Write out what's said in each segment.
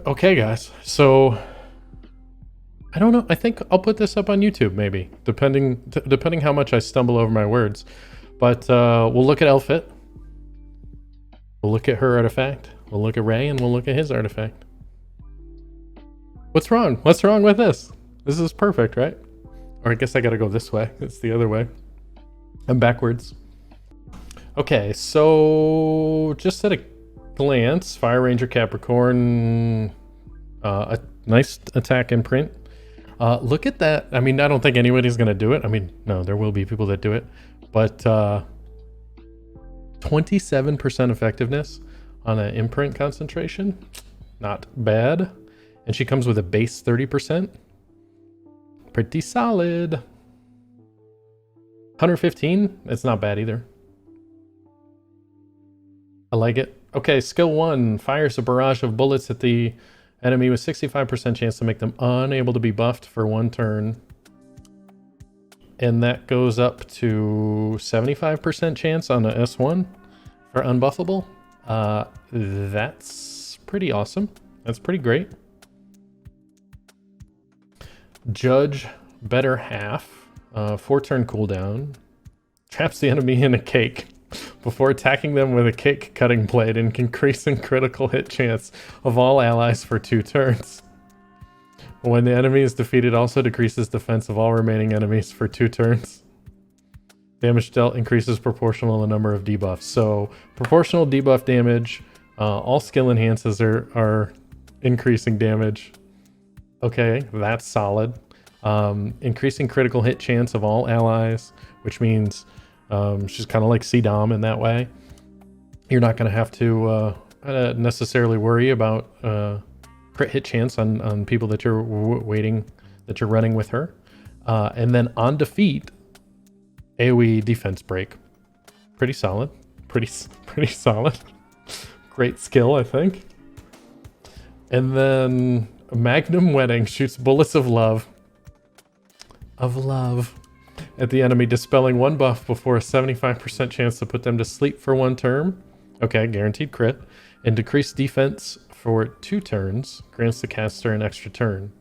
Okay, guys. So I don't know. I think I'll put this up on YouTube, maybe, depending how much I stumble over my words. But we'll look at Elphelt. We'll look at her artifact. We'll look at Ray, and we'll look at his artifact. What's wrong? What's wrong with this? This is perfect, right? Or I guess I gotta go this way. It's the other way. I'm backwards. Okay, so just at a glance, Fire Ranger Capricorn, a nice attack imprint. Look at that. I mean, I don't think anybody's gonna do it. I mean, no, there will be people that do it, but 27% effectiveness on an imprint concentration, not bad. And she comes with a base 30%. Pretty solid. 115, it's not bad either. I like it. Okay, skill 1 fires a barrage of bullets at the enemy with 65% chance to make them unable to be buffed for 1 turn. And that goes up to 75% chance on a S1 for unbuffable. That's pretty awesome. That's pretty great. Judge better half. 4-turn cooldown. Traps the enemy in a cake before attacking them with a cake cutting blade and increasing critical hit chance of all allies for 2 turns. When the enemy is defeated, also decreases defense of all remaining enemies for 2 turns. Damage dealt increases proportional to the number of debuffs. So proportional debuff damage, all skill enhances are increasing damage. Okay, that's solid. Increasing critical hit chance of all allies, which means she's kind of like C-Dom in that way. You're not going to have to necessarily worry about crit hit chance on people that you're that you're running with her. And then on defeat, AoE defense break. Pretty solid. Pretty solid. Great skill, I think. And then Magnum Wedding shoots bullets of love. At the enemy, dispelling 1 buff before a 75% chance to put them to sleep for 1 turn. Okay, guaranteed crit. And decreased defense for 2 turns. Grants the caster an extra turn.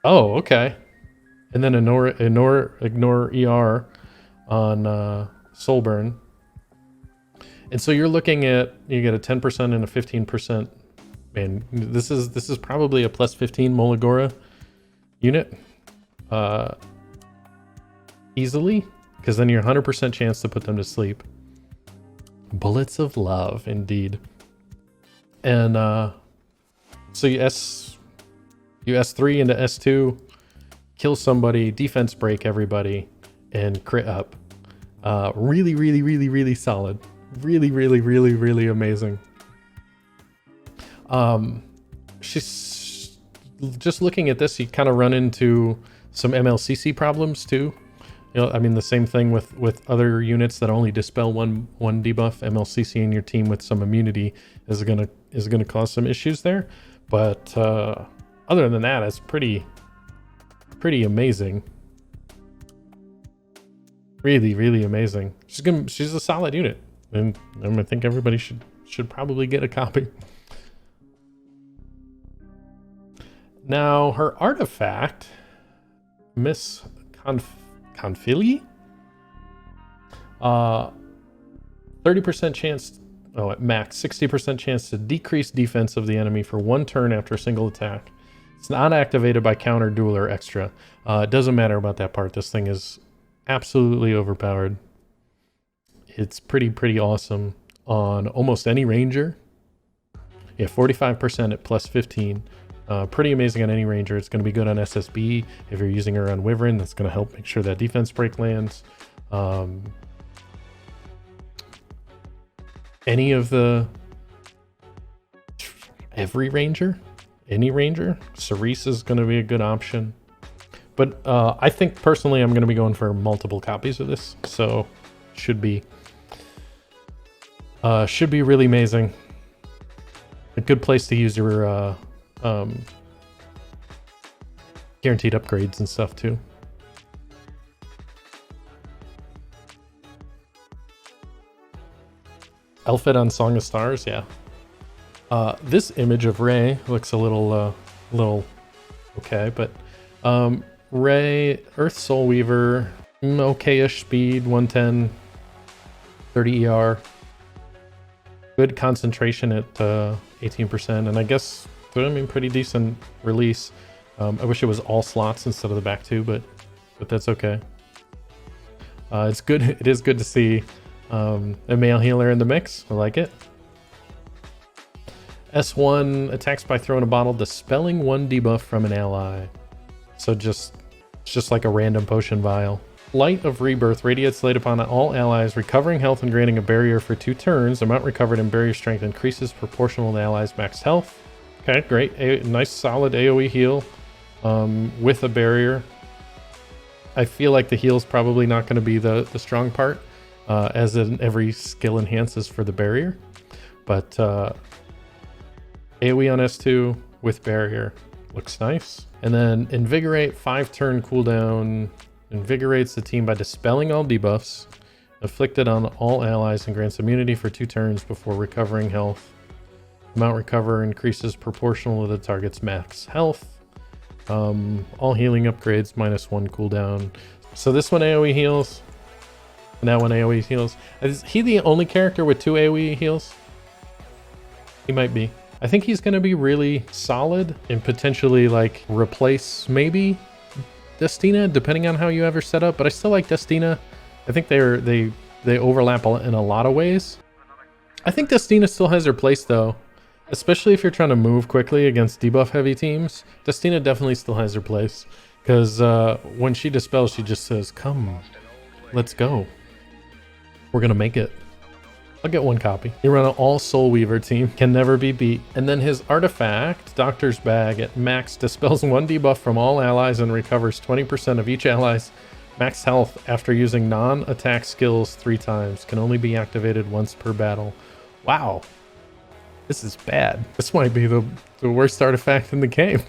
Oh, okay. And then ignore ER on Soulburn. And so you're looking at, you get a 10% and a 15%. Man, this is probably a plus 15 Moligora unit. Easily, because then you're 100% chance to put them to sleep. Bullets of love, indeed. And so you S3 into S2, kill somebody, defense break everybody, and crit up. Really solid. Really amazing. She's just looking at this, you kind of run into some MLCC problems too. You know, I mean, the same thing with other units that only dispel one debuff. MLCC in your team with some immunity is gonna cause some issues there. But other than that, it's pretty amazing. Really amazing. She's a solid unit, and I think everybody should probably get a copy. Now her artifact, Ms.Confille, 30% chance, at max 60% chance to decrease defense of the enemy for 1 turn after a single attack. It's not activated by counter, duel, or extra. It doesn't matter about that part. This thing is absolutely overpowered. It's pretty awesome on almost any ranger. Yeah, 45% at plus 15. Pretty amazing on any ranger. It's going to be good on SSB. If you're using her on Wyvern, that's going to help make sure that defense break lands. Any ranger, Cerise is going to be a good option. But I think personally I'm going to be going for multiple copies of this, so should be really amazing. A good place to use your guaranteed upgrades and stuff too. Elphelt on Song of Stars, yeah. This image of Ray looks a little okay, but Ray, Earth Soul Weaver, okay-ish speed, 110, 30 ER, good concentration at 18%, and I guess pretty decent release. I wish it was all slots instead of the back two, but that's okay. It's good. It is good to see a male healer in the mix. I like it. S1 attacks by throwing a bottle, dispelling one debuff from an ally. So it's just like a random potion vial. Light of Rebirth radiates light upon all allies, recovering health and granting a barrier for 2 turns. Amount recovered in barrier strength increases proportional to allies' max health. Okay, great. A nice solid AoE heal with a barrier. I feel like the heal's probably not going to be the strong part, as in every skill enhances for the barrier. But AoE on S2 with barrier looks nice. And then Invigorate, 5-turn cooldown, invigorates the team by dispelling all debuffs inflicted on all allies and grants immunity for 2 turns before recovering health. Amount recover increases proportional to the target's max health. All healing upgrades -1 cooldown. So this one AoE heals, and that one AoE heals. Is he the only character with 2 AoE heals? He might be. I think he's going to be really solid and potentially like replace maybe Destina, depending on how you ever set up. But I still like Destina. I think they overlap in a lot of ways. I think Destina still has her place though, especially if you're trying to move quickly against debuff heavy teams. Destina definitely still has her place because when she dispels, she just says, "Come, let's go. We're gonna make it." I'll get 1 copy. You run an all Soul Weaver team, can never be beat. And then his artifact, Doctor's Bag, at max dispels 1 debuff from all allies and recovers 20% of each ally's max health after using non-attack skills 3 times. Can only be activated once per battle. Wow. This is bad. This might be the worst artifact in the game.